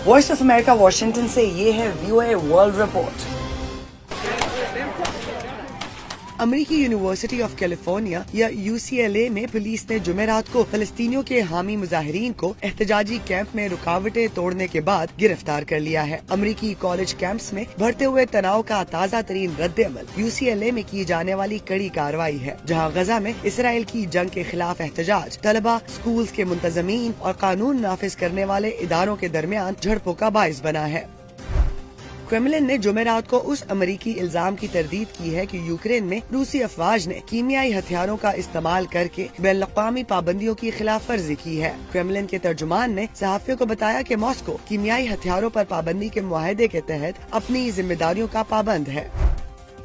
Voice of America Washington से ये है VOA वर्ल्ड रिपोर्ट। अमरीकी यूनिवर्सिटी ऑफ कैलिफोर्निया या UCLA में पुलिस ने जुमेरात को फलस्तीनियों के हामी मुजाहिरीन को एहतजाजी कैंप में रुकावटें तोड़ने के बाद गिरफ्तार कर लिया है। अमरीकी कॉलेज कैंप्स में बढ़ते हुए तनाव का ताज़ा तरीन रद्द-ए-अमल UCLA में की जाने वाली कड़ी कार्रवाई है, जहां गजा में इसराइल की जंग के खिलाफ एहतजाज, तलबा, स्कूल्स के मुंतजमीन और कानून नाफिज करने वाले इदारों के दरमियान झड़पों का बाइस बना है। क्रेमलिन ने जुमेरात को उस अमरीकी इल्जाम की तरदीद की है कि यूक्रेन में रूसी अफवाज ने कीमियाई हथियारों का इस्तेमाल करके बैनुल-अक़वामी पाबंदियों की खिलाफ वर्जी की है। क्रेमलिन के तर्जुमान ने सहाफ़ियों को बताया कि मॉस्को कीमियाई हथियारों पर पाबंदी के मुआहदे के तहत अपनी जिम्मेदारियों का पाबंद है।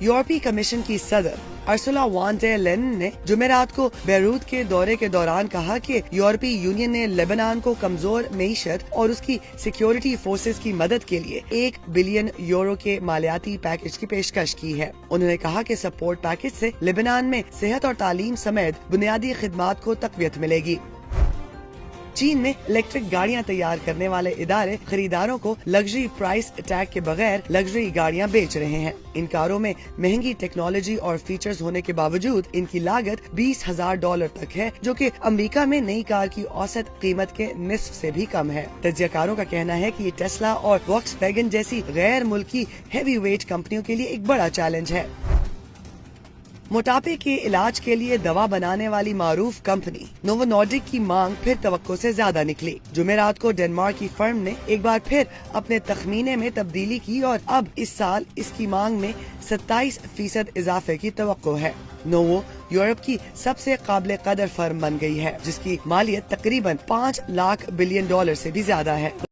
यूरोपीय कमीशन की सदर अर्सुला वॉन डेर लेयन ने जुमेरात को बेरूत के दौरे के दौरान कहा कि यूरोपीय यूनियन ने लेबनान को कमजोर मईशत और उसकी सिक्योरिटी फोर्सेस की मदद के लिए €1 बिलियन के मालियाती पैकेज की पेशकश की है। उन्होंने कहा कि सपोर्ट पैकेज से लेबनान में सेहत और तालीम समेत बुनियादी खिदमात को तक़वियत मिलेगी। चीन में इलेक्ट्रिक गाड़ियां तैयार करने वाले इदारे खरीदारों को लग्जरी प्राइस टैग के बगैर लग्जरी गाड़ियां बेच रहे हैं। इन कारों में महंगी टेक्नोलॉजी और फीचर्स होने के बावजूद इनकी लागत $20,000 तक है, जो कि अमेरिका में नई कार की औसत कीमत के निस्फ से भी कम है। तज्जियाकारों का कहना है कि ये टेस्ला और वॉक्सवैगन जैसी गैर मुल्की हैवी वेट कंपनियों के लिए एक बड़ा चैलेंज है। मोटापे के इलाज के लिए दवा बनाने वाली मारूफ कंपनी नोवो नॉर्डिक की मांग फिर तवक्को से ज्यादा निकली। जुमेरात को डेनमार्क की फर्म ने एक बार फिर अपने तखमीने में तब्दीली की और अब इस साल इसकी मांग में 27% इजाफे की तवक्को है। नोवो यूरोप की सबसे काबिल कदर फर्म बन गई है, जिसकी मालियत तकरीबन $5 लाख बिलियन से भी ज्यादा है।